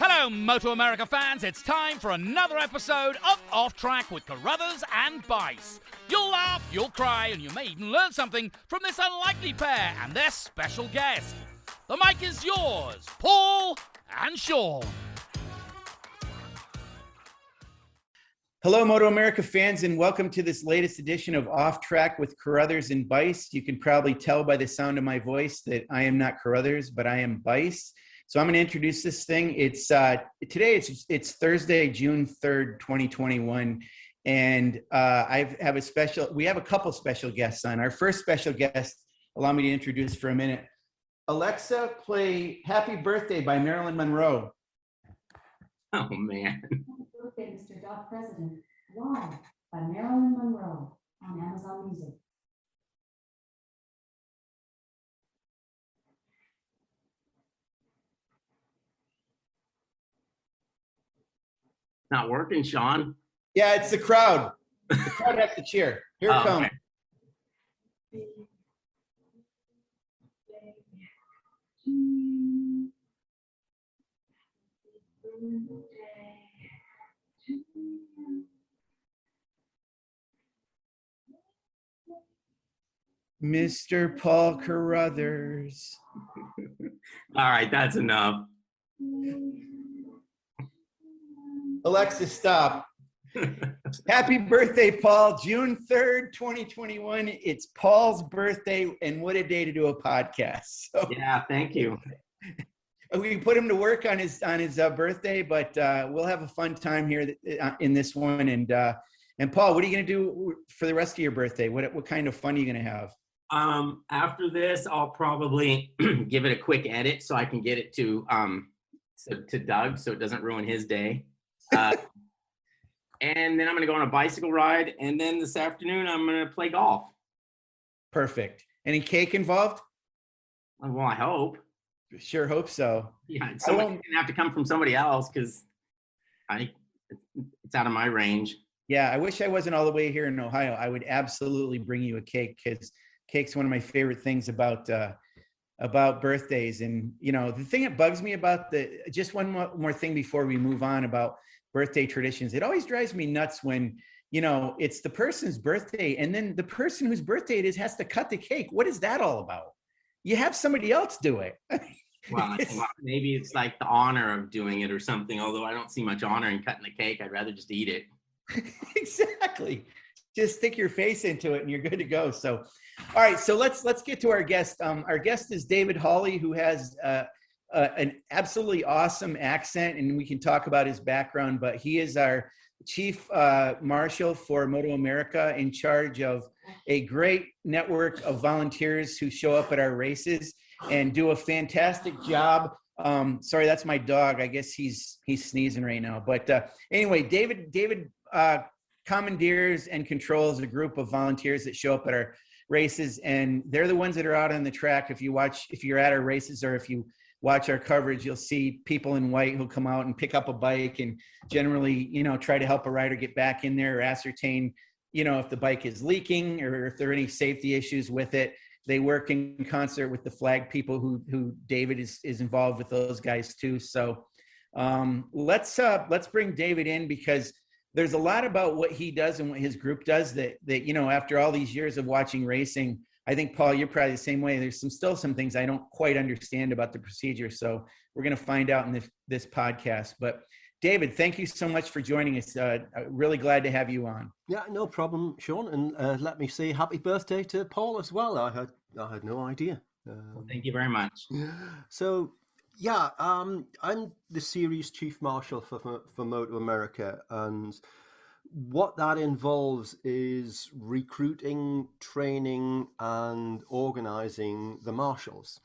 Hello, MotoAmerica fans. It's time for another episode of Off Track with Carruthers and Bice. You'll laugh, you'll cry, and you may even learn something from this unlikely pair and their special guest. The mic is yours, Paul and Sean. Hello, MotoAmerica fans, and welcome to this latest edition of Off Track with Carruthers and Bice. You can probably tell by the sound of my voice that I am not Carruthers, but I am Bice. So I'm going to introduce this thing. It's today. It's Thursday, June 3rd, 2021, and we have a couple special guests on. Our first special guest, allow me to introduce for a minute. Alexa, play "Happy Birthday" by Marilyn Monroe. Oh man. Happy Birthday, Mr. Dog President, live by Marilyn Monroe on Amazon Music. Not working, Sean. Yeah, it's the crowd. The crowd has to cheer. Here it comes. Okay. Mr. Paul Carruthers. All right, that's enough. Alexa, stop. Happy birthday, Paul. June 3rd, 2021. It's Paul's birthday, and what a day to do a podcast. So, Yeah, thank you. we put him to work on his birthday, but we'll have a fun time here in this one. And Paul, what are you going to do for the rest of your birthday? What kind of fun are you going to have? After this, I'll probably give it a quick edit so I can get it to Doug so it doesn't ruin his day. And then I'm going to go on a bicycle ride. And then this afternoon, I'm going to play golf. Perfect. Any cake involved? Well, I hope. Sure hope so. Yeah, it's going to have to come from somebody else because it's out of my range. Yeah, I wish I wasn't all the way here in Ohio. I would absolutely bring you a cake because cake's one of my favorite things about birthdays. And, you know, the thing that bugs me about just one more thing before we move on about birthday traditions. It always drives me nuts when, you know, it's the person's birthday and then the person whose birthday it is has to cut the cake. What is that all about? You have somebody else do it. Well, maybe it's like the honor of doing it or something, although I don't see much honor in cutting the cake. I'd rather just eat it. Exactly. Just stick your face into it and you're good to go. So, all right. So let's get to our guest. Our guest is David Hawley, who has an absolutely awesome accent, and we can talk about his background, but he is our chief marshal for MotoAmerica, in charge of a great network of volunteers who show up at our races and do a fantastic job. Sorry, that's my dog. I guess he's sneezing right now. But anyway, David commandeers and controls a group of volunteers that show up at our races, and they're the ones that are out on the track. If you're at our races or if you watch our coverage, you'll see people in white who'll come out and pick up a bike and generally, you know, try to help a rider get back in there or ascertain, you know, if the bike is leaking or if there are any safety issues with it. They work in concert with the flag people who David is involved with those guys too. So let's bring David in because there's a lot about what he does and what his group does that, you know, after all these years of watching racing, I think, Paul, you're probably the same way. There's still some things I don't quite understand about the procedure. So we're going to find out in this podcast. But David, thank you so much for joining us. Really glad to have you on. Yeah, no problem, Sean. And let me say happy birthday to Paul as well. I had no idea. Well, thank you very much. So, yeah, I'm the series chief marshal for MotoAmerica, and what that involves is recruiting, training, and organizing the marshals.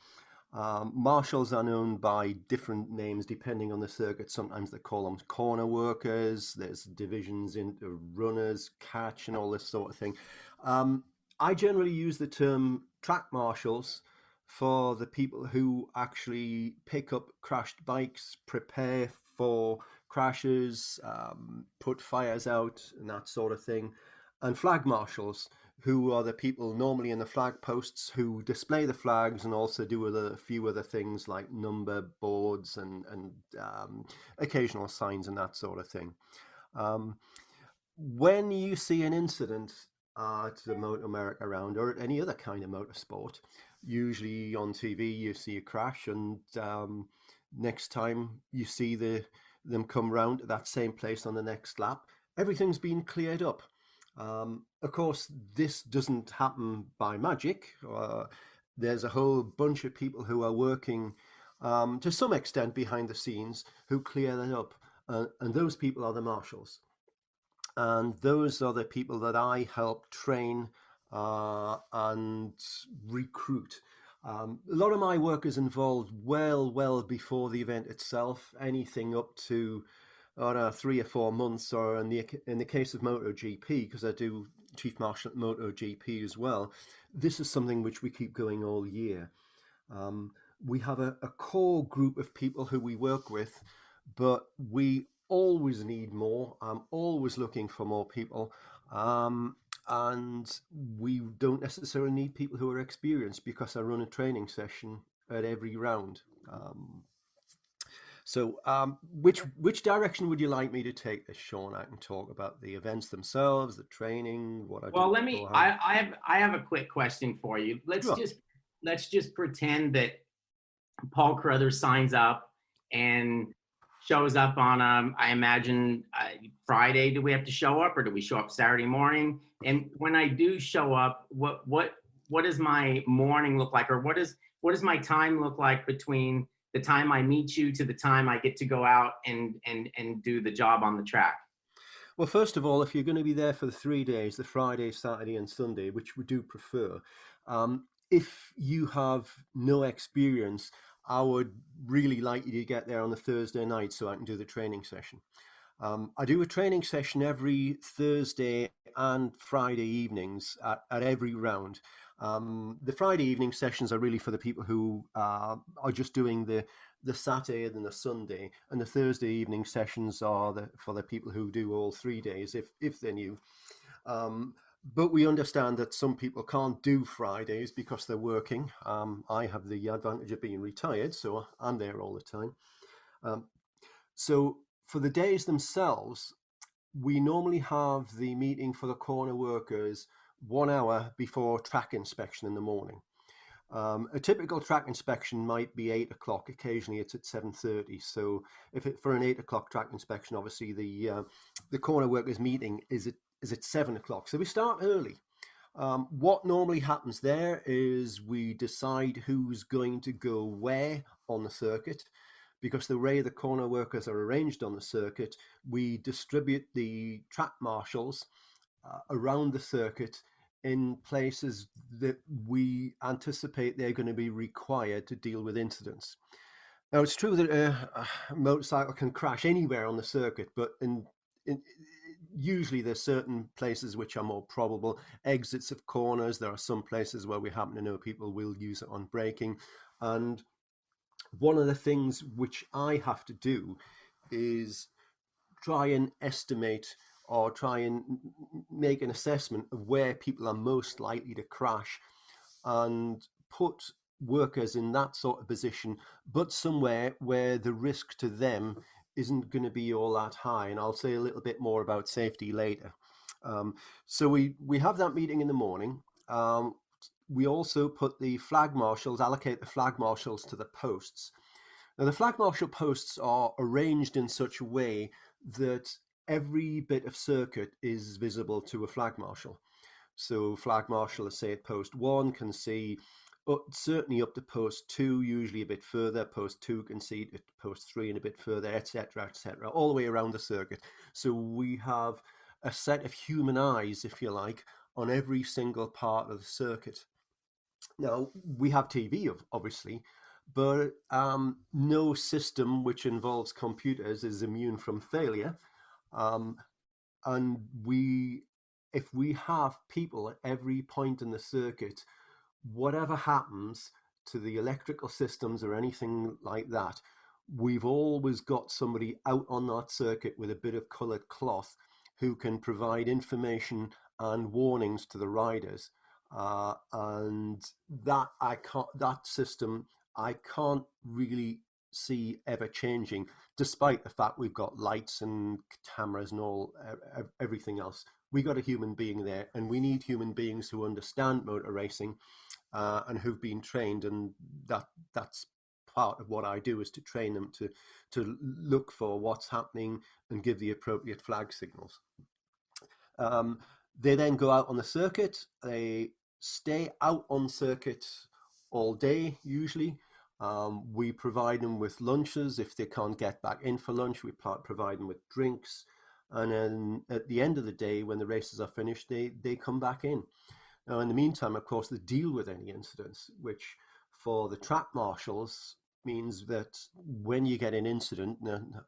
Marshals are known by different names depending on the circuit. Sometimes they call them corner workers. There's divisions into runners, catch, and all this sort of thing. I generally use the term track marshals for the people who actually pick up crashed bikes, prepare for crashes, put fires out and that sort of thing, and flag marshals who are the people normally in the flag posts who display the flags and also do a few other things like number boards and occasional signs and that sort of thing. When you see an incident at the MotoAmerica round or at any other kind of motorsport, usually on TV you see a crash, and next time you see them come round to that same place on the next lap, everything's been cleared up. Of course, this doesn't happen by magic. There's a whole bunch of people who are working to some extent behind the scenes who clear that up, and those people are the marshals. And those are the people that I help train and recruit. A lot of my work is involved well before the event itself, anything up to 3 or 4 months, or in the case of MotoGP, because I do Chief Marshal at MotoGP as well, this is something which we keep going all year. We have a core group of people who we work with, but we always need more. I'm always looking for more people. And we don't necessarily need people who are experienced, because I run a training session at every round. So which direction would you like me to take this, Sean? I can talk about the events themselves, the training, what I do. Well, let me. I have a quick question for you. Sure. Let's just pretend that Paul Carruthers signs up and shows up on I imagine Friday. Do we have to show up, or do we show up Saturday morning? And when I do show up, what does my morning look like, or what does my time look like between the time I meet you to the time I get to go out and do the job on the track? Well, first of all, if you're going to be there for the 3 days, the Friday, Saturday, and Sunday, which we do prefer, if you have no experience, I would really like you to get there on the Thursday night so I can do the training session. I do a training session every Thursday and Friday evenings at every round. The Friday evening sessions are really for the people who are just doing the Saturday and the Sunday, and the Thursday evening sessions are for the people who do all 3 days, if they're new. But we understand that some people can't do Fridays because they're working. I have the advantage of being retired, so I'm there all the time. So for the days themselves, we normally have the meeting for the corner workers 1 hour before track inspection in the morning. A typical track inspection might be 8 o'clock. Occasionally it's at 7:30. So for an 8 o'clock track inspection, obviously the corner workers meeting is at 7 o'clock. So we start early. What normally happens there is we decide who's going to go where on the circuit, because the way the corner workers are arranged on the circuit, we distribute the track marshals around the circuit in places that we anticipate they're going to be required to deal with incidents. Now, it's true that a motorcycle can crash anywhere on the circuit, but usually there's certain places which are more probable. Exits of corners, there are some places where we happen to know people will use it on braking. And one of the things which I have to do is try and estimate or try and make an assessment of where people are most likely to crash and put workers in that sort of position, but somewhere where the risk to them isn't going to be all that high. And I'll say a little bit more about safety later. So we have that meeting in the morning. We also put the flag marshals, allocate the flag marshals to the posts. Now, the flag marshal posts are arranged in such a way that every bit of circuit is visible to a flag marshal. So flag marshal, let's say at post 1, can see certainly up to post 2, usually a bit further. Post 2 can see at post 3 and a bit further, etc., all the way around the circuit. So we have a set of human eyes, if you like, on every single part of the circuit. Now, we have TV, obviously, but no system which involves computers is immune from failure. And if we have people at every point in the circuit, whatever happens to the electrical systems or anything like that, we've always got somebody out on that circuit with a bit of colored cloth who can provide information and warnings to the riders. And that system I can't really see ever changing, despite the fact we've got lights and cameras and everything else. We got a human being there, and we need human beings who understand motor racing and who've been trained, and that's part of what I do, is to train them to look for what's happening and give the appropriate flag signals. They then go out on the circuit. They stay out on circuit all day usually. We provide them with lunches. If they can't get back in for lunch, we provide them with drinks. And then at the end of the day, when the races are finished, they come back in. Now, in the meantime, of course, they deal with any incidents, which for the track marshals means that when you get an incident,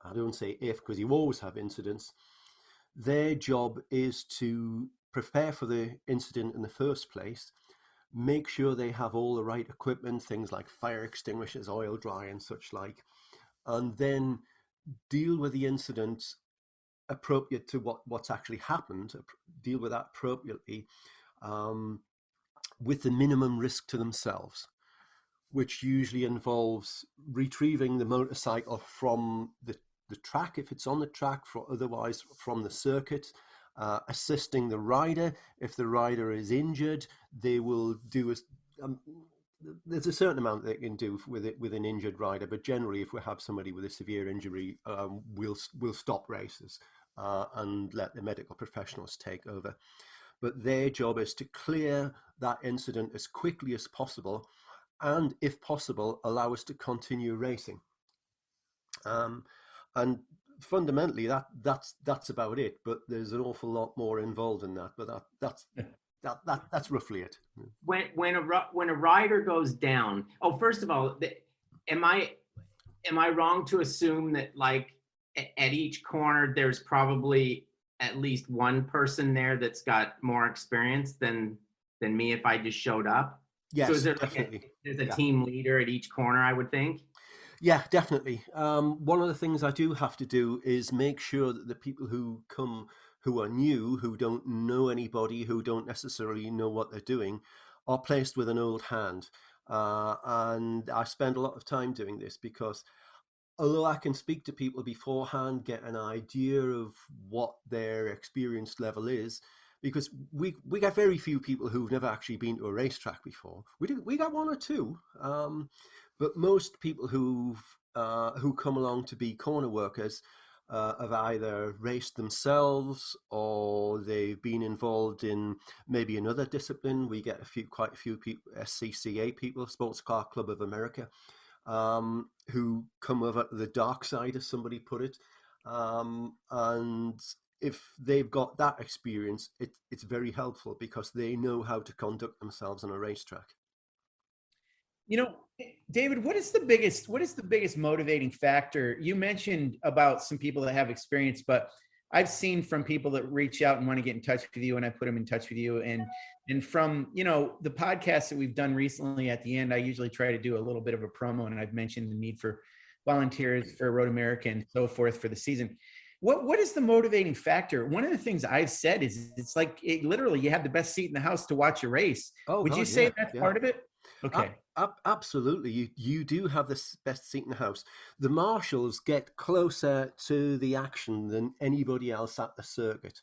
I don't say if, because you always have incidents, their job is to prepare for the incident in the first place, make sure they have all the right equipment, things like fire extinguishers, oil dry and such like, and then deal with the incident appropriate to what's actually happened, deal with that appropriately, with the minimum risk to themselves, which usually involves retrieving the motorcycle from the track if it's on the track, otherwise from the circuit, assisting the rider. If the rider is injured, they will do there's a certain amount they can do with an injured rider, but generally if we have somebody with a severe injury, we'll stop races and let the medical professionals take over. But their job is to clear that incident as quickly as possible, and if possible, allow us to continue racing. And fundamentally, that's about it. But there's an awful lot more involved in that. But that's roughly it. When a rider goes down, first of all, am I wrong to assume that, like, at each corner there's probably at least one person there that's got more experience than me if I just showed up? Yes, so is there definitely. There's a team leader at each corner, I would think. Yeah, definitely. One of the things I do have to do is make sure that the people who come, who are new, who don't know anybody, who don't necessarily know what they're doing, are placed with an old hand. And I spend a lot of time doing this because although I can speak to people beforehand, get an idea of what their experience level is, because we got very few people who've never actually been to a racetrack before. We got one or two, but most people who come along to be corner workers have either raced themselves or they've been involved in maybe another discipline. We get quite a few people, SCCA people, Sports Car Club of America, who come over to the dark side, as somebody put it. And if they've got that experience, it's very helpful because they know how to conduct themselves on a racetrack. You know, David, what is the biggest motivating factor? You mentioned about some people that have experience, but I've seen from people that reach out and want to get in touch with you, and I put them in touch with you. And from, the podcasts that we've done recently, at the end, I usually try to do a little bit of a promo, and I've mentioned the need for volunteers for MotoAmerica and so forth for the season. What is the motivating factor? One of the things I've said is it's like literally you have the best seat in the house to watch a race. Would you say that's part of it? Okay. Absolutely. You do have the best seat in the house. The marshals get closer to the action than anybody else at the circuit.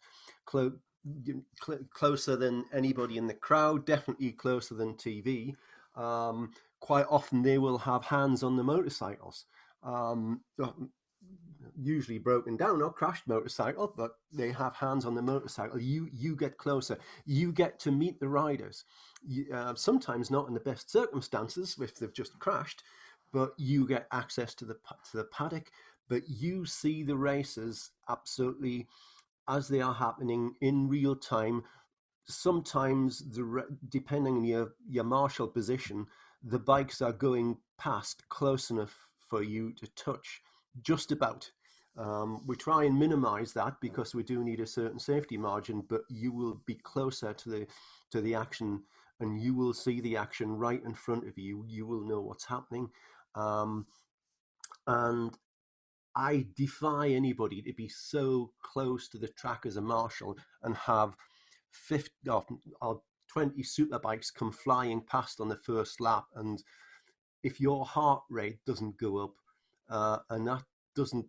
Closer than anybody in the crowd, definitely closer than TV. Quite often they will have hands on the motorcycles. Usually broken down or crashed motorcycle, but they have hands on the motorcycle. You get closer. You get to meet the riders. Sometimes not in the best circumstances if they've just crashed, but you get access to the paddock. But you see the races absolutely as they are happening in real time. Sometimes, depending on your marshal position, the bikes are going past close enough for you to touch, just about. We try and minimize that because we do need a certain safety margin, but you will be closer to the action, and you will see the action right in front of you. You will know what's happening. And I defy anybody to be so close to the track as a marshal and have 50 or 20 superbikes come flying past on the first lap, and if your heart rate doesn't go up and that doesn't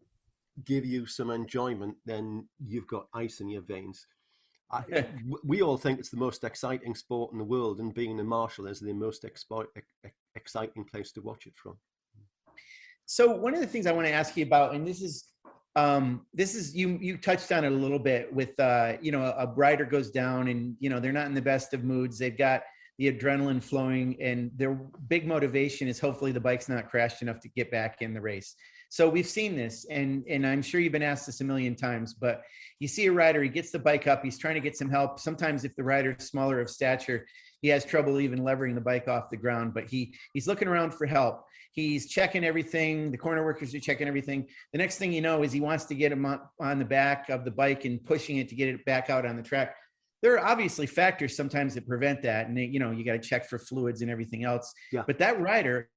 give you some enjoyment, then you've got ice in your veins. We all think it's the most exciting sport in the world, and being a Marshal is the most exciting place to watch it from. So one of the things I want to ask you about, and this is you touched on it a little bit with a rider goes down and they're not in the best of moods. They've got the adrenaline flowing, and their big motivation is hopefully the bike's not crashed enough to get back in the race. So we've seen this, and I'm sure you've been asked this a million times, but you see a rider, he gets the bike up, he's trying to get some help. Sometimes if the rider's smaller of stature, he has trouble even levering the bike off the ground, but he's looking around for help. He's checking everything. The corner workers are checking everything. The next thing you know is he wants to get him on the back of the bike and pushing it to get it back out on the track. There are obviously factors sometimes that prevent that. And you got to check for fluids and everything else. Yeah. But that rider,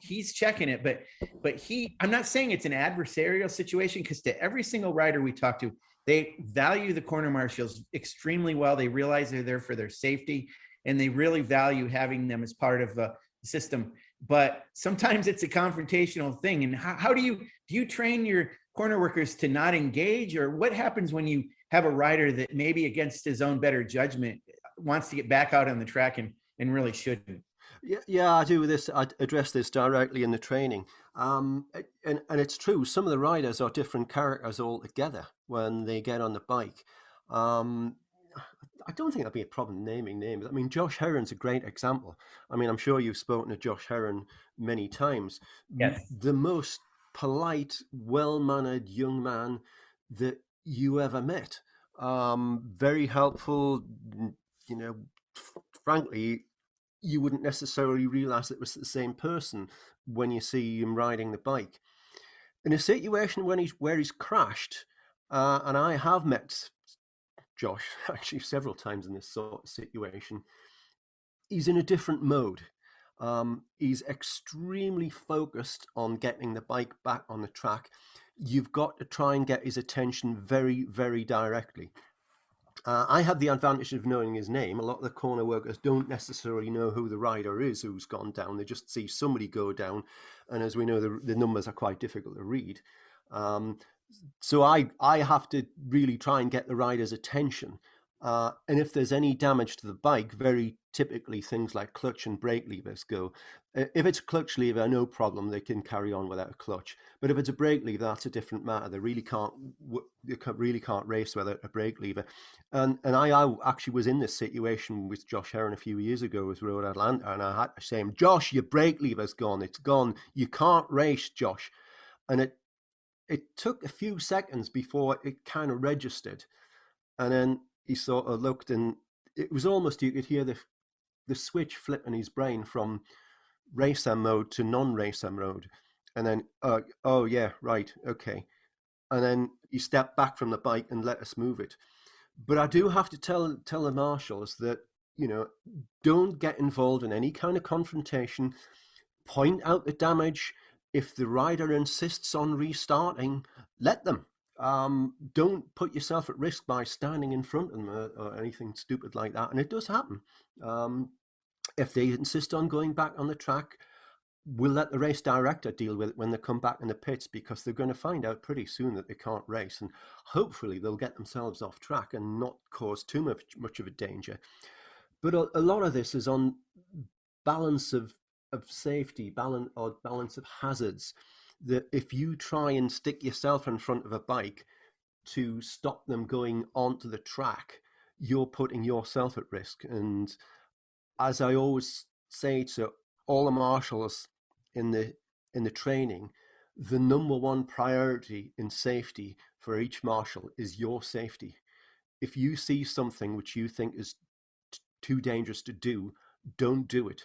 he's checking it, but I'm not saying it's an adversarial situation, because to every single rider we talk to, they value the corner marshals extremely well. They realize they're there for their safety, and they really value having them as part of the system. But sometimes it's a confrontational thing. And how do you train your corner workers to not engage, or what happens when you have a rider that maybe against his own better judgment wants to get back out on the track and really shouldn't? Yeah, I do this. I address this directly in the training. And it's true. Some of the riders are different characters altogether when they get on the bike. I don't think that'd be a problem naming names. I mean, Josh Heron's a great example. I mean, I'm sure you've spoken to Josh Heron many times. Yes. The most polite, well-mannered young man that you ever met. Very helpful. Frankly, you wouldn't necessarily realize it was the same person when you see him riding the bike. In a situation where he's crashed, and I have met Josh actually several times in this sort of situation, he's in a different mode. He's extremely focused on getting the bike back on the track. You've got to try and get his attention very, very directly. I have the advantage of knowing his name. A lot of the corner workers don't necessarily know who the rider is who's gone down. They just see somebody go down. And as we know, the numbers are quite difficult to read. So I have to really try and get the rider's attention. And if there's any damage to the bike, very typically things like clutch and brake levers go. If it's a clutch lever, no problem, they can carry on without a clutch. But if it's a brake lever, that's a different matter. They really can't race without a brake lever. And I actually was in this situation with Josh Heron a few years ago with Road Atlanta, and I had to say him, Josh, your brake lever's gone. It's gone. You can't race, Josh. And it took a few seconds before it kind of registered. And then he sort of looked, and it was almost, you could hear the switch flip in his brain from racer mode to non-racer mode. And then, oh yeah, right, okay. And then he stepped back from the bike and let us move it. But I do have to tell the marshals that, don't get involved in any kind of confrontation. Point out the damage. If the rider insists on restarting, let them. Don't put yourself at risk by standing in front of them or anything stupid like that. And it does happen. If they insist on going back on the track, we'll let the race director deal with it when they come back in the pits, because they're going to find out pretty soon that they can't race, and hopefully they'll get themselves off track and not cause too much of a danger. But a lot of this is on balance of safety, balance of hazards. That if you try and stick yourself in front of a bike to stop them going onto the track, you're putting yourself at risk. And as I always say to all the marshals in the training, the number one priority in safety for each marshal is your safety. If you see something which you think is too dangerous to do, don't do it.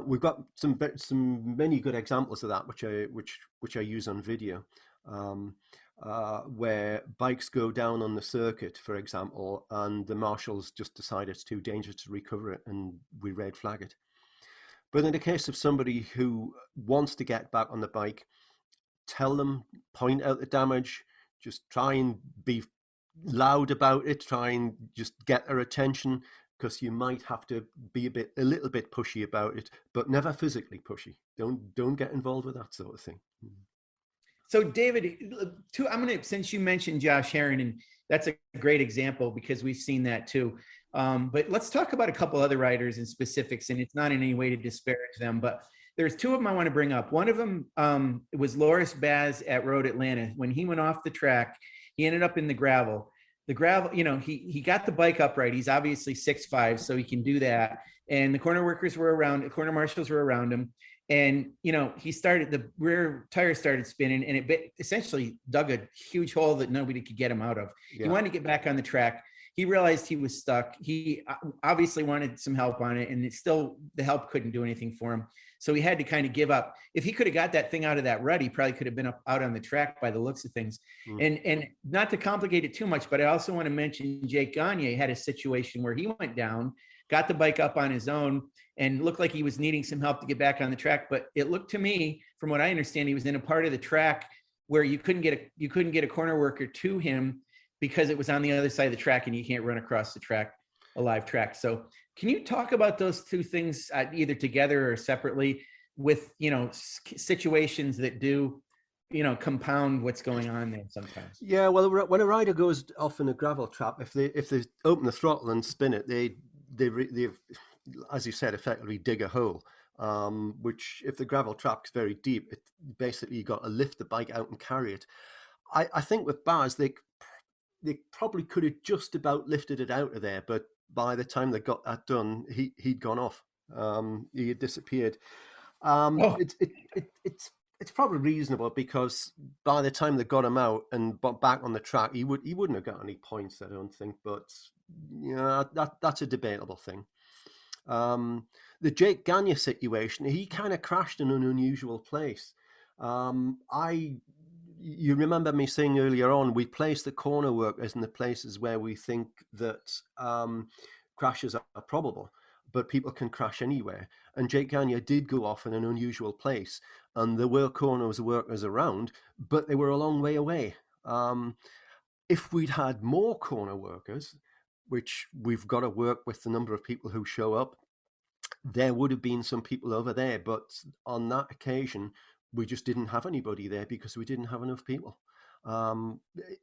We've got some many good examples of that, which I use on video, where bikes go down on the circuit, for example, and the marshals just decide it's too dangerous to recover it, and we red flag it. But in the case of somebody who wants to get back on the bike, tell them, point out the damage, just try and be loud about it, try and just get their attention, because you might have to be a little bit pushy about it, but never physically pushy. Don't get involved with that sort of thing. So David, since you mentioned Josh Herron, and that's a great example because we've seen that too. But let's talk about a couple other riders in specifics, and it's not in any way to disparage them, but there's two of them I want to bring up. One of them was Loris Baz at Road Atlanta. When he went off the track, he ended up in the gravel. The gravel, he got the bike upright. He's obviously 6'5", so he can do that. And the corner workers were around, the corner marshals were around him. And, he started, the rear tire started spinning, and it essentially dug a huge hole that nobody could get him out of. Yeah. He wanted to get back on the track. He realized he was stuck. He obviously wanted some help on it, and the help couldn't do anything for him. So he had to kind of give up. If he could have got that thing out of that rut, he probably could have been out on the track by the looks of things. And not to complicate it too much, but I also want to mention Jake Gagne had a situation where he went down, got the bike up on his own, and looked like he was needing some help to get back on the track. But it looked to me, from what I understand, he was in a part of the track where you couldn't get a corner worker to him because it was on the other side of the track, and you can't run across the track, a live track. So can you talk about those two things either together or separately with, situations that do, compound what's going on there sometimes? Yeah, well, when a rider goes off in a gravel trap, if they open the throttle and spin it, they as you said, effectively dig a hole, which if the gravel trap's very deep, it basically you got to lift the bike out and carry it. I think with Baz, they probably could have just about lifted it out of there, but by the time they got that done, he'd gone off. He had disappeared. It's probably reasonable, because by the time they got him out and back on the track, he wouldn't have got any points, I don't think. But that's a debatable thing. The Jake Gagne situation, he kind of crashed in an unusual place. You remember me saying earlier on, we place the corner workers in the places where we think that crashes are probable, but people can crash anywhere. And Jake Gagne did go off in an unusual place, and there were corners workers around, but they were a long way away. If we'd had more corner workers, which we've got to work with the number of people who show up, there would have been some people over there, but on that occasion, we just didn't have anybody there because we didn't have enough people.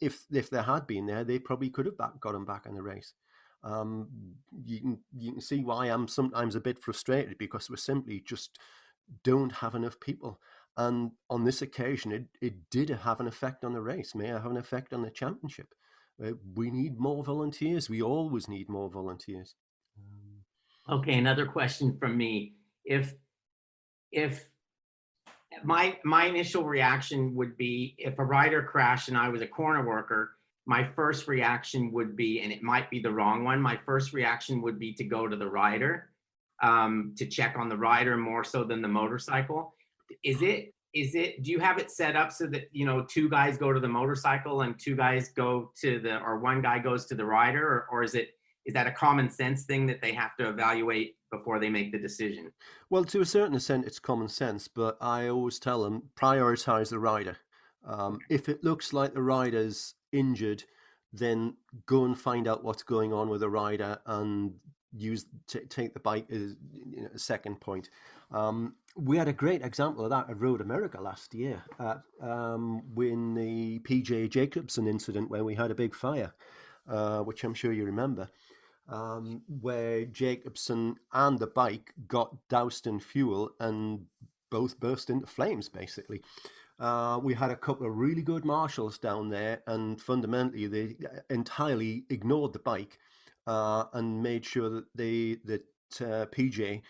If there had been there, they probably could have got him back in the race. You can see why I'm sometimes a bit frustrated, because we simply just don't have enough people. And on this occasion, it did have an effect on the race, may have an effect on the championship. We need more volunteers. We always need more volunteers. Okay, another question from me. If my initial reaction would be, if a rider crashed and I was a corner worker, my first reaction would be, and it might be the wrong one, my first reaction would be to go to the rider, to check on the rider more so than the motorcycle. Do you have it set up so that, two guys go to the motorcycle and two guys go to or one guy goes to the rider, or is that a common sense thing that they have to evaluate before they make the decision? Well, to a certain extent, it's common sense, but I always tell them, prioritize the rider. If it looks like the rider's injured, then go and find out what's going on with the rider and take the bike as a second point. We had a great example of that at Road America last year when the PJ Jacobson incident, where we had a big fire, which I'm sure you remember, where Jacobson and the bike got doused in fuel and both burst into flames, basically. We had a couple of really good marshals down there, and fundamentally they entirely ignored the bike and made sure that PJ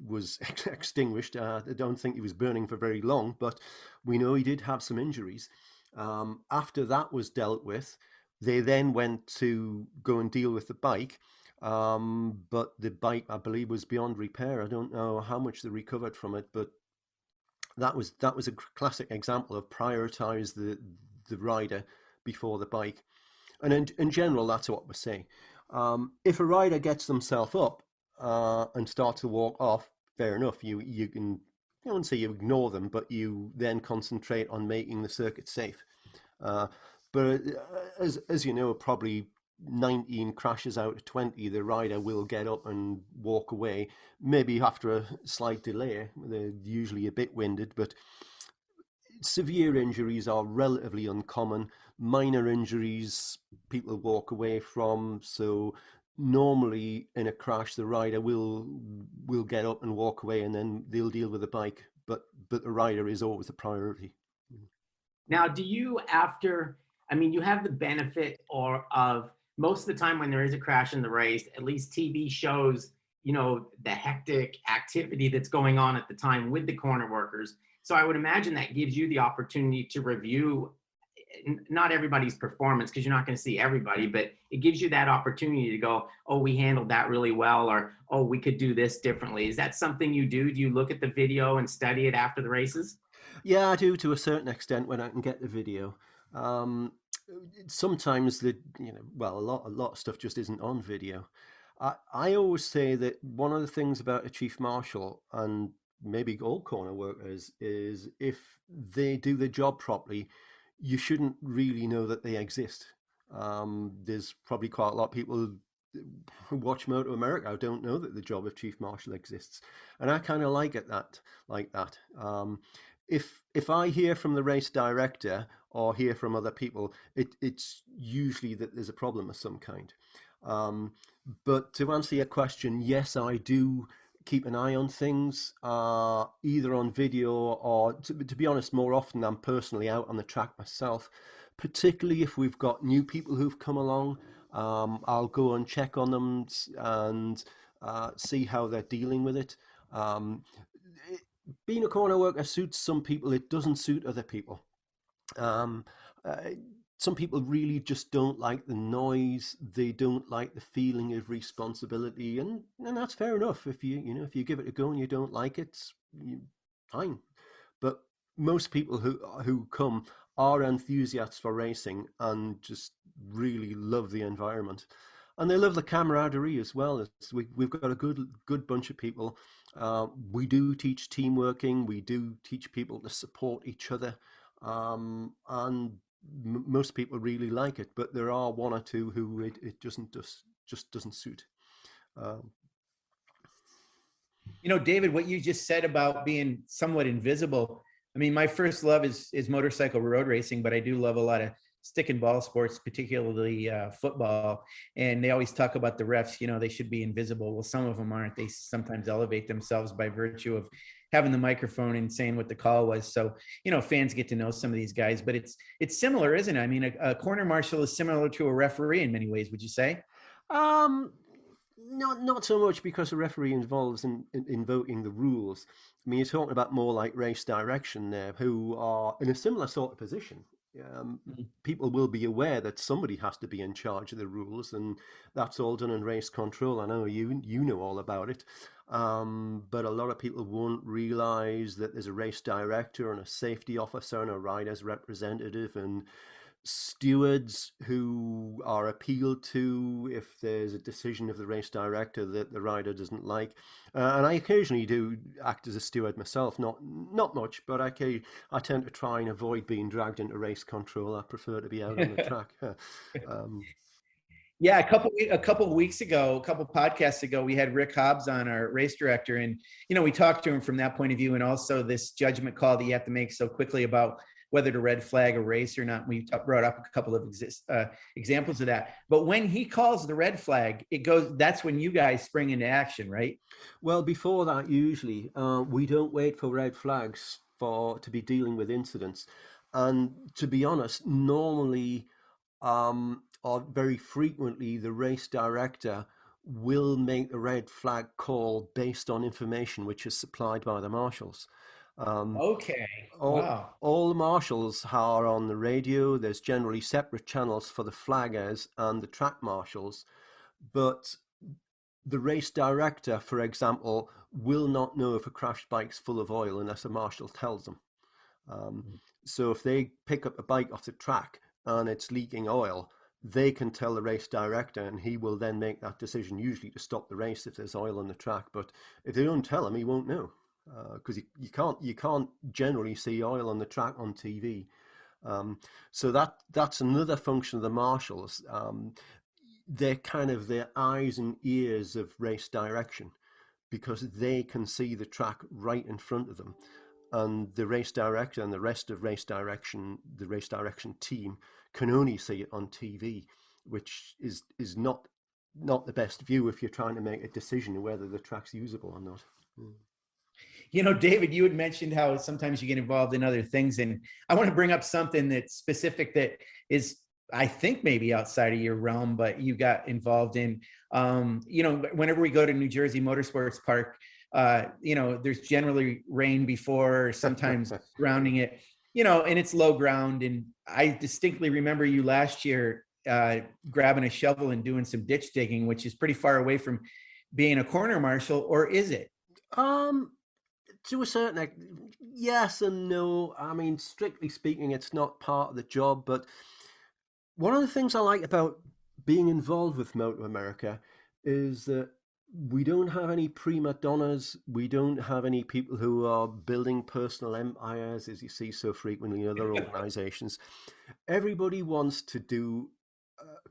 was extinguished. I don't think he was burning for very long, but we know he did have some injuries. After that was dealt with, they then went to go and deal with the bike, but the bike, I believe, was beyond repair. I don't know how much they recovered from it, but that was a classic example of prioritize the rider before the bike. And in general, that's what we're saying. If a rider gets themselves up and starts to walk off, fair enough. You can, I wouldn't say you ignore them, but you then concentrate on making the circuit safe. But as you know, probably 19 crashes out of 20, the rider will get up and walk away, maybe after a slight delay. They're usually a bit winded, but severe injuries are relatively uncommon. Minor injuries people walk away from. So normally in a crash, the rider will get up and walk away, and then they'll deal with the bike. But the rider is always the priority. Now, do you you have the benefit of most of the time when there is a crash in the race, at least TV shows, the hectic activity that's going on at the time with the corner workers. So I would imagine that gives you the opportunity to review not everybody's performance, because you're not going to see everybody, but it gives you that opportunity to go, oh, we handled that really well, or, oh, we could do this differently. Is that something you do? Do you look at the video and study it after the races? Yeah, I do to a certain extent when I can get the video. Sometimes a lot of stuff just isn't on video. I always say that one of the things about a chief marshal, and maybe all corner workers, is if they do their job properly, you shouldn't really know that they exist. There's probably quite a lot of people who watch MotoAmerica who don't know that the job of chief marshal exists, and I kind of like it like that. If I hear from the race director or hear from other people, it's usually that there's a problem of some kind. But to answer your question, yes, I do keep an eye on things, either on video or, to be honest, more often I'm personally out on the track myself, particularly if we've got new people who've come along. I'll go and check on them and see how they're dealing with it. Being a corner worker suits some people, it doesn't suit other people. Some people really just don't like the noise. They don't like the feeling of responsibility, and that's fair enough. If you give it a go and you don't like it, fine. But most people who come are enthusiasts for racing and just really love the environment, and they love the camaraderie as well. We've got a good bunch of people. We do teach team working. We do teach people to support each other, and most people really like it. But there are one or two who it just doesn't suit. David, what you just said about being somewhat invisible. I mean, my first love is motorcycle road racing, but I do love a lot of stick and ball sports, particularly football. And they always talk about the refs, they should be invisible. Well, some of them aren't. They sometimes elevate themselves by virtue of having the microphone and saying what the call was. So, fans get to know some of these guys, but it's similar, isn't it? I mean, a corner marshal is similar to a referee in many ways, would you say? Not so much, because a referee involves in invoking the rules. I mean, you're talking about more like race direction there, who are in a similar sort of position. People will be aware that somebody has to be in charge of the rules, and that's all done in race control. I know you know all about it, but a lot of people won't realize that there's a race director and a safety officer and a rider's representative and stewards who are appealed to if there's a decision of the race director that the rider doesn't like. And I occasionally do act as a steward myself, not much, but I tend to try and avoid being dragged into race control. I prefer to be out on the track. Yeah, a couple of weeks ago, a couple podcasts ago, we had Rick Hobbs on, our race director, and we talked to him from that point of view, and also this judgment call that you have to make so quickly about whether to red flag a race or not. We brought up a couple of examples of that. But when he calls the red flag, that's when you guys spring into action, right? Well, before that, usually we don't wait for red flags to be dealing with incidents. And to be honest, normally or very frequently, the race director will make the red flag call based on information which is supplied by the marshals. Okay. Wow. All the marshals are on the radio. There's generally separate channels for the flaggers and the track marshals, but the race director, for example, will not know if a crashed bike's full of oil unless a marshal tells them. So if they pick up a bike off the track and it's leaking oil, they can tell the race director, and he will then make that decision, usually to stop the race if there's oil on the track. But if they don't tell him, he won't know, because you can't generally see oil on the track on TV. So that's another function of the marshals. They're kind of their eyes and ears of race direction, because they can see the track right in front of them. And the race director and the rest of the race direction team can only see it on TV, which is not the best view if you're trying to make a decision whether the track's usable or not. You know, David, you had mentioned how sometimes you get involved in other things, and I want to bring up something that's specific that is, I think, maybe outside of your realm, but you got involved in. You know, whenever we go to New Jersey Motorsports Park, you know, there's generally rain before, sometimes surrounding it, you know, and it's low ground. And I distinctly remember you last year grabbing a shovel and doing some ditch digging, which is pretty far away from being a corner marshal, or is it? To a certain yes and no. I mean, strictly speaking, it's not part of the job, but one of the things I like about being involved with MotoAmerica is that we don't have any prima donnas. We don't have any people who are building personal empires, as you see so frequently in other organizations. Everybody wants to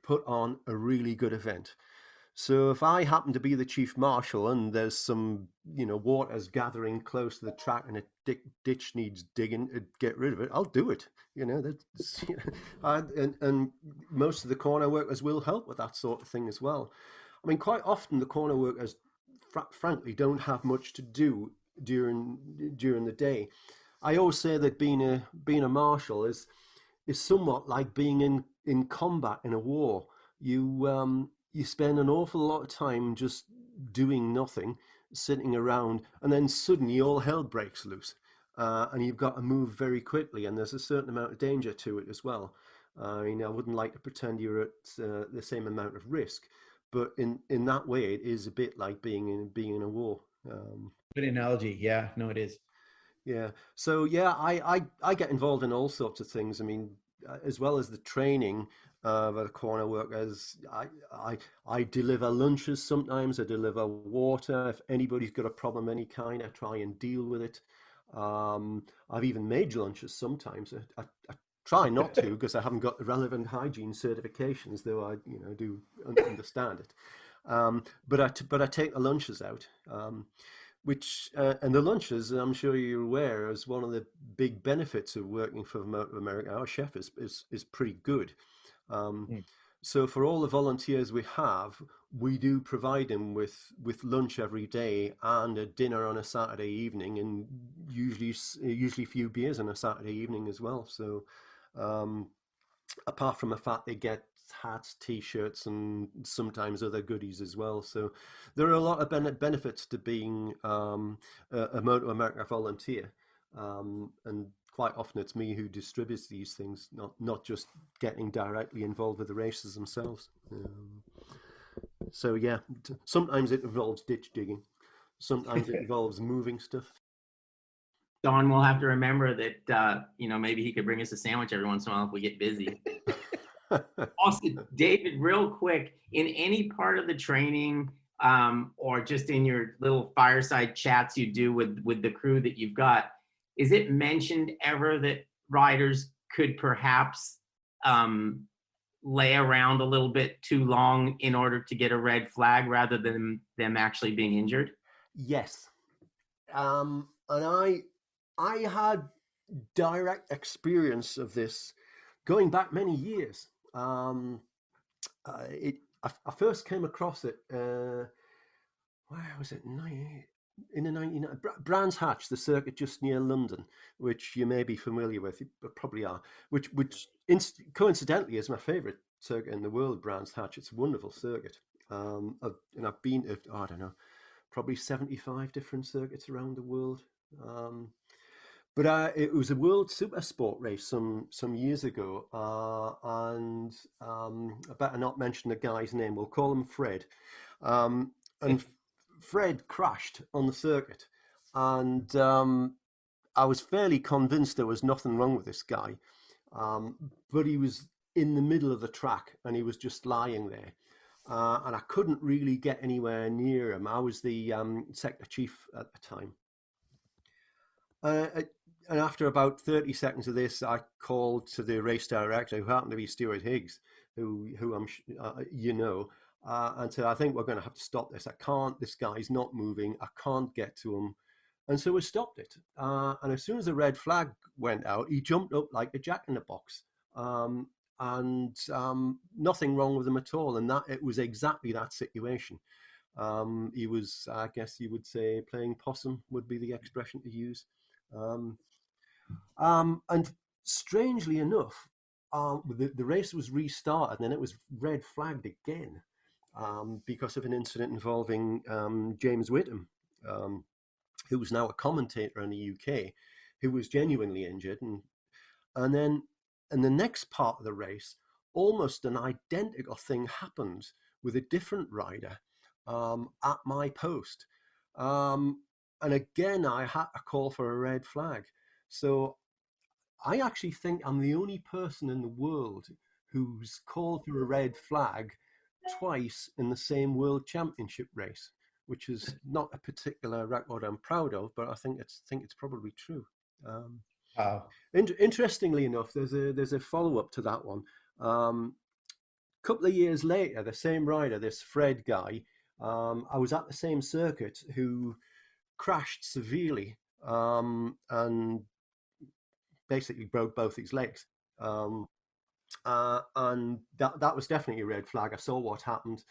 put on a really good event. So if I happen to be the chief marshal and there's some, you know, water's gathering close to the track and a ditch needs digging to get rid of it, I'll do it. You know, that's, you know, and most of the corner workers will help with that sort of thing as well. I mean, quite often the corner workers, frankly, don't have much to do during the day. I always say that being a marshal is somewhat like being in combat in a war. You spend an awful lot of time just doing nothing, sitting around, and then suddenly all hell breaks loose, and you've got to move very quickly, and there's a certain amount of danger to it as well. I mean, I wouldn't like to pretend you're at the same amount of risk, but in that way, it is a bit like being in a war. Good analogy. Yeah, no, it is. Yeah. So yeah, I get involved in all sorts of things. I mean, as well as the training of the corner workers, I deliver lunches sometimes. I deliver water. If anybody's got a problem of any kind, I try and deal with it. I've even made lunches sometimes. I try not to because I haven't got the relevant hygiene certifications, though I do understand it. But I take the lunches out. Which and the lunches, I'm sure you're aware, is one of the big benefits of working for MotoAmerica. Our chef is pretty good. So for all the volunteers we have, we do provide them with lunch every day and a dinner on a Saturday evening, and usually a few beers on a Saturday evening as well. So apart from the fact they get hats, t-shirts, and sometimes other goodies as well. So there are a lot of benefits to being a MotoAmerica volunteer, and quite often it's me who distributes these things, not just getting directly involved with the races themselves. So yeah, sometimes it involves ditch digging, sometimes it involves moving stuff. Don will have to remember that maybe he could bring us a sandwich every once in a while if we get busy. Also, David, real quick, in any part of the training or just in your little fireside chats you do with the crew that you've got, is it mentioned ever that riders could perhaps lay around a little bit too long in order to get a red flag rather than them actually being injured? Yes. And I had direct experience of this going back many years. I first came across it, where was it? In the 1990s, Brands Hatch, the circuit just near London, which you may be familiar with, you probably are, which coincidentally is my favourite circuit in the world, Brands Hatch. It's a wonderful circuit. And I've been to, I don't know, probably 75 different circuits around the world. But it was a World Super Sport race some years ago, and I better not mention the guy's name. We'll call him Fred. And Fred crashed on the circuit, and I was fairly convinced there was nothing wrong with this guy, but he was in the middle of the track, and he was just lying there. And I couldn't really get anywhere near him. I was the sector chief at the time. and after about 30 seconds of this, I called to the race director, who happened to be Stuart Higgs, who I'm and said, I think we're going to have to stop this. I can't. This guy's not moving. I can't get to him. And so we stopped it. And as soon as the red flag went out, he jumped up like a jack in the box. And nothing wrong with him at all. And that it was exactly that situation. He was, I guess you would say, playing possum would be the expression to use. And strangely enough, the race was restarted, and then it was red flagged again because of an incident involving James Whittam, who was now a commentator in the UK, who was genuinely injured. And then in the next part of the race, almost an identical thing happened with a different rider at my post. And again, I had to call for a red flag. So I actually think I'm the only person in the world who's called for a red flag twice in the same world championship race, which is not a particular record I'm proud of, but I think it's probably true. Wow. Interestingly enough, there's a follow-up to that one. Couple of years later, the same rider, this Fred guy, I was at the same circuit, who crashed severely and basically broke both his legs. And that was definitely a red flag. I saw what happened,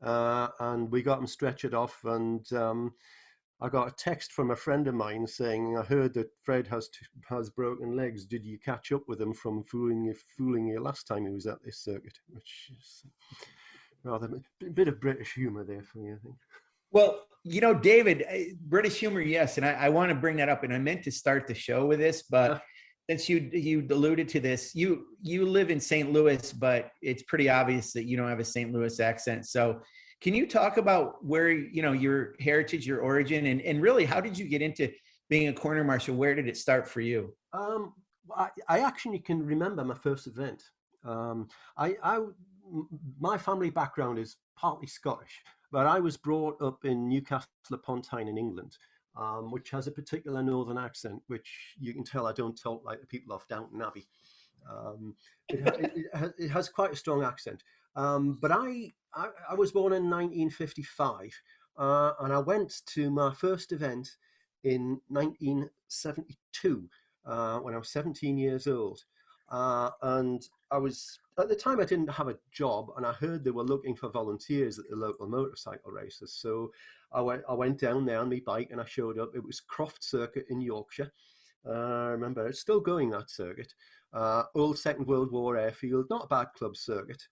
and we got him stretchered off. And I got a text from a friend of mine saying, "I heard that Fred has broken legs. Did you catch up with him from fooling you last time he was at this circuit?" Which is rather a bit of British humour there for you, I think. Well, David, British humor, yes, and I want to bring that up, and I meant to start the show with this, but since you alluded to this, you live in St. Louis, but it's pretty obvious that you don't have a St. Louis accent. So can you talk about where, your heritage, your origin, and really, how did you get into being a corner marshal? Where did it start for you? I actually can remember my first event. My family background is partly Scottish, but I was brought up in Newcastle upon Tyne in England, which has a particular northern accent, which you can tell I don't talk like the people off Downton Abbey. It has quite a strong accent. But I was born in 1955, and I went to my first event in 1972 when I was 17 years old. And at the time I didn't have a job, and I heard they were looking for volunteers at the local motorcycle races. So I went down there on my bike and I showed up. It was Croft Circuit in Yorkshire. I remember it's still going, that circuit. Old Second World War airfield, not a bad club circuit.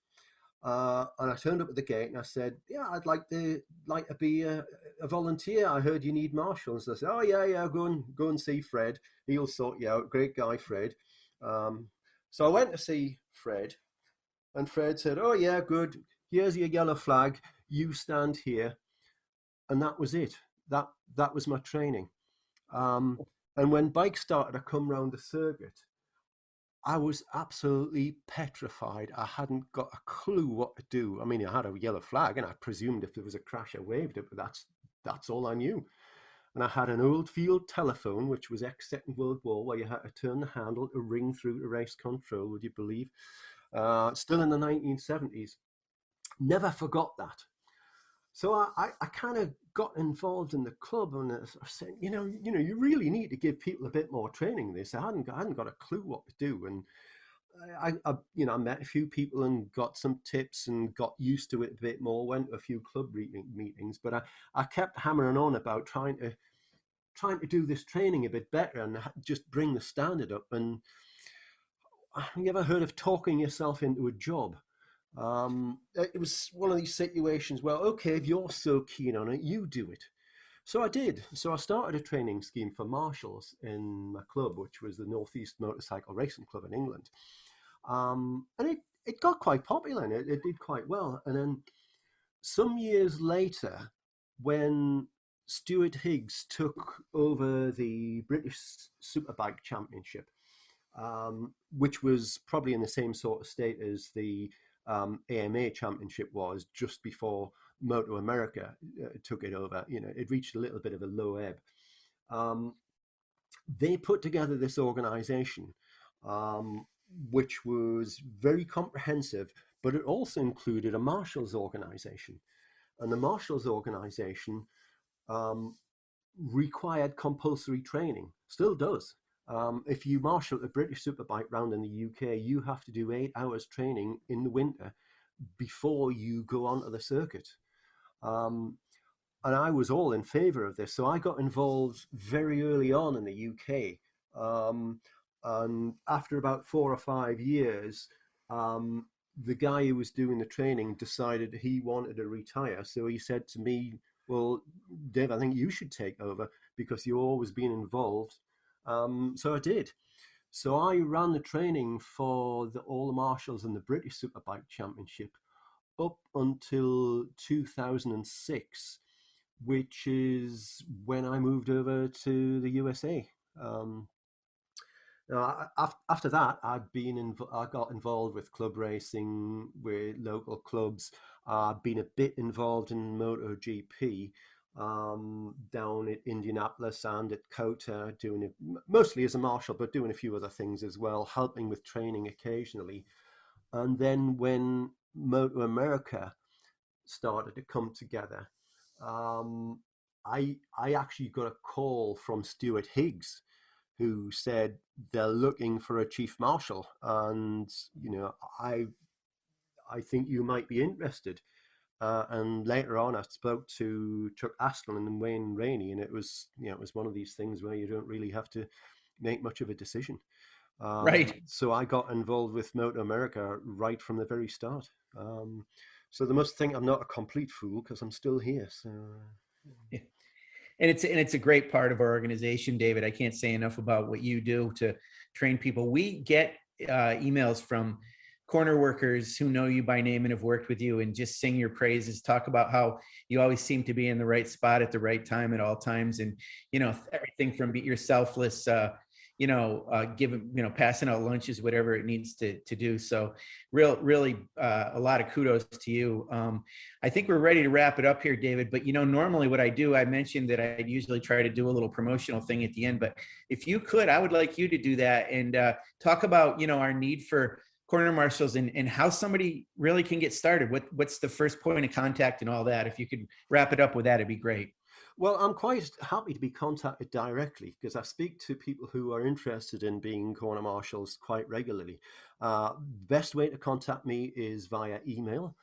And I turned up at the gate and I said, "Yeah, I'd like to be a volunteer. I heard you need marshals." And I said, "Oh yeah, go and see Fred. He'll sort you out. Great guy, Fred." So I went to see Fred, and Fred said, "Oh yeah, good. Here's your yellow flag. You stand here." And that was it. That was my training. And when bikes started to come round the circuit, I was absolutely petrified. I hadn't got a clue what to do. I mean, I had a yellow flag, and I presumed if there was a crash, I waved it, but that's all I knew. And I had an old field telephone, which was ex-Second World War, where you had to turn the handle to ring through to race control, would you believe? Still in the 1970s. Never forgot that. So I kind of got involved in the club, and I said, you really need to give people a bit more training in this. I hadn't got a clue what to do, and I met a few people and got some tips and got used to it a bit more. Went to a few club meetings, but I kept hammering on about trying to do this training a bit better and just bring the standard up. And have you ever heard of talking yourself into a job? It was one of these situations where, okay, if you're so keen on it, you do it. So I did. So I started a training scheme for marshals in my club, which was the Northeast Motorcycle Racing Club in England. And it got quite popular, and it did quite well. And then some years later, when Stuart Higgs took over the British Superbike Championship, which was probably in the same sort of state as the AMA Championship was just before MotoAmerica took it over. It reached a little bit of a low ebb. They put together this organization, which was very comprehensive, but it also included a Marshals organization. And the Marshals organization required compulsory training, still does. If you marshal a British superbike round in the UK, you have to do 8 hours training in the winter before you go onto the circuit. And I was all in favor of this. So I got involved very early on in the UK. And after about 4 or 5 years, the guy who was doing the training decided he wanted to retire. So he said to me, well, Dave, I think you should take over because you've always been involved. So I did. So I ran the training for all the Marshals and the British Superbike Championship up until 2006, which is when I moved over to the USA. After that, I got involved with club racing, with local clubs. I've been a bit involved in MotoGP down at Indianapolis and at COTA, doing it mostly as a marshal, but doing a few other things as well, helping with training occasionally. And then when MotoAmerica started to come together, I actually got a call from Stuart Higgs, who said they're looking for a chief marshal, and I think you might be interested. And later on, I spoke to Chuck Astlin and Wayne Rainey, and it was one of these things where you don't really have to make much of a decision. Right. So I got involved with MotoAmerica right from the very start. So they must think I'm not a complete fool because I'm still here. So. Yeah. And it's a great part of our organization, David. I can't say enough about what you do to train people. We get emails from corner workers who know you by name and have worked with you and just sing your praises, talk about how you always seem to be in the right spot at the right time at all times. And, everything from your selfless, passing out lunches, whatever it needs to do. So really a lot of kudos to you. I think we're ready to wrap it up here, David, but normally what I do, I mentioned that I'd usually try to do a little promotional thing at the end, but if you could, I would like you to do that and talk about, our need for corner marshals and how somebody really can get started. What's the first point of contact and all that? If you could wrap it up with that, it'd be great. Well, I'm quite happy to be contacted directly because I speak to people who are interested in being corner marshals quite regularly. Best way to contact me is via email,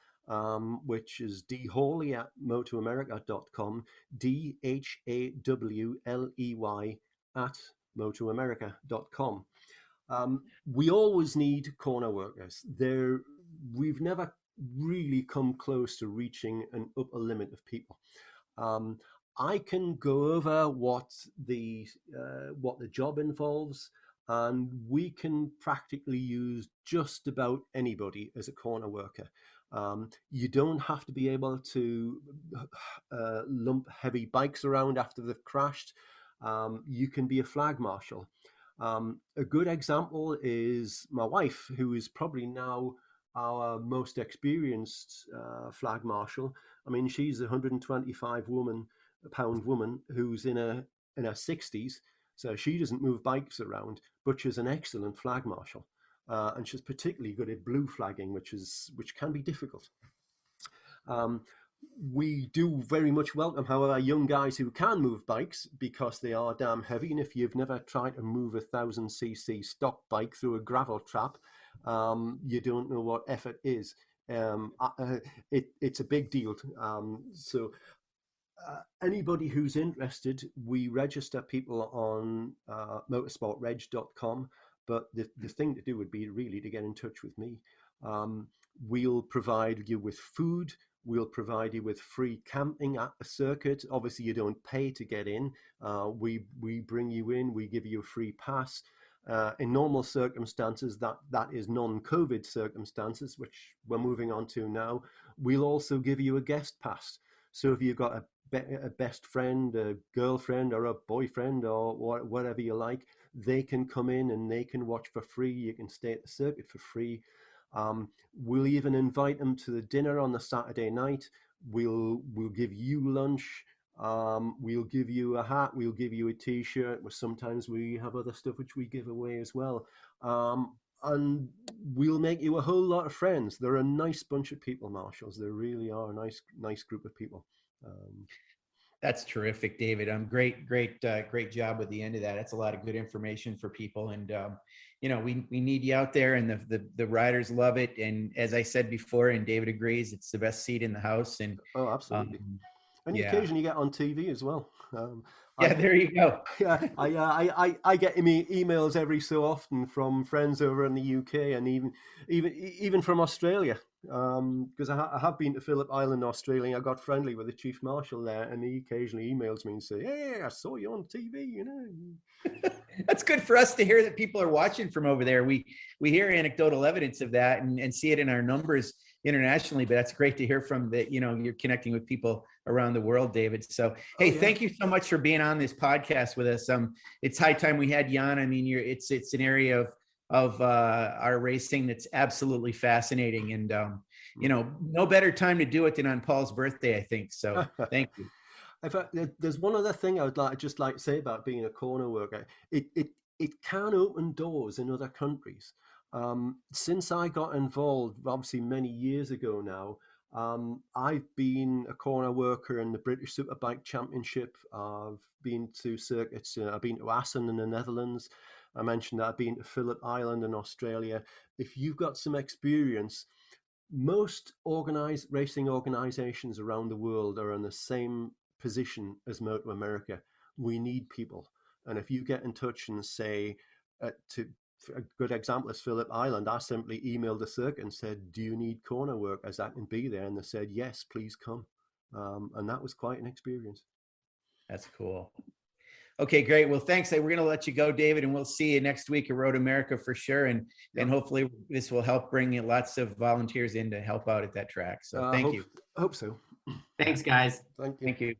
which is dhawley@motoamerica.com, dhawley@motoamerica.com. We always need corner workers. We've never really come close to reaching an upper limit of people. I can go over what the job involves, and we can practically use just about anybody as a corner worker. You don't have to be able to lump heavy bikes around after they've crashed. You can be a flag marshal. A good example is my wife, who is probably now our most experienced flag marshal. I mean, she's a 125-pound woman who's in her 60s, so she doesn't move bikes around, but she's an excellent flag marshal, and she's particularly good at blue flagging, which can be difficult. We do very much welcome, however, young guys who can move bikes because they are damn heavy. And if you've never tried to move a 1000cc stock bike through a gravel trap, you don't know what effort is. It's a big deal. So anybody who's interested, we register people on motorsportreg.com. But the thing to do would be really to get in touch with me. We'll provide you with food. We'll provide you with free camping at the circuit. Obviously, you don't pay to get in. We bring you in. We give you a free pass. In normal circumstances, that is non-COVID circumstances, which we're moving on to now, we'll also give you a guest pass. So if you've got a best friend, a girlfriend, or a boyfriend, or whatever you like, they can come in and they can watch for free. You can stay at the circuit for free. We'll even invite them to the dinner on the Saturday night. We'll give you lunch. We'll give you a hat, we'll give you a t-shirt. Sometimes we have other stuff which we give away as well. And we'll make you a whole lot of friends. They're a nice bunch of people, Marshals. They really are a nice group of people. That's terrific, David. Great job with the end of that. That's a lot of good information for people. And, we need you out there, and the riders love it. And as I said before, and David agrees, it's the best seat in the house. And oh, absolutely. And yeah. occasionally you get on TV as well. There you go. Yeah, I get emails every so often from friends over in the UK, and even from Australia, because I have been to Phillip Island, Australia. I got friendly with the Chief Marshal there, and he occasionally emails me and say, "Hey, I saw you on TV," That's good for us to hear that people are watching from over there. We hear anecdotal evidence of that and see it in our numbers internationally, but that's great to hear from that. You're connecting with people around the world, David. So, hey, thank you so much for being on this podcast with us. It's high time we had you on. I mean, it's an area of our racing that's absolutely fascinating, and no better time to do it than on Paul's birthday, I think. So, thank you. In fact, there's one other thing I would just like to say about being a corner worker. It can open doors in other countries. Since I got involved, obviously many years ago now, I've been a corner worker in the British Superbike Championship. I've been to circuits. I've been to Assen in the Netherlands. I mentioned that I've been to Phillip Island in Australia. If you've got some experience, most organized racing organizations around the world are in the same position as MotoAmerica. We need people. And if you get in touch and say, a good example is Phillip Island, I simply emailed the circuit and said, "Do you need corner workers that can be there?" And they said, "Yes, please come." And that was quite an experience. That's cool. Okay, great. Well, thanks. We're going to let you go, David, and we'll see you next week at Road America for sure. And hopefully this will help bring lots of volunteers in to help out at that track. So thank you. Hope so. Thanks, guys. Thank you. Thank you.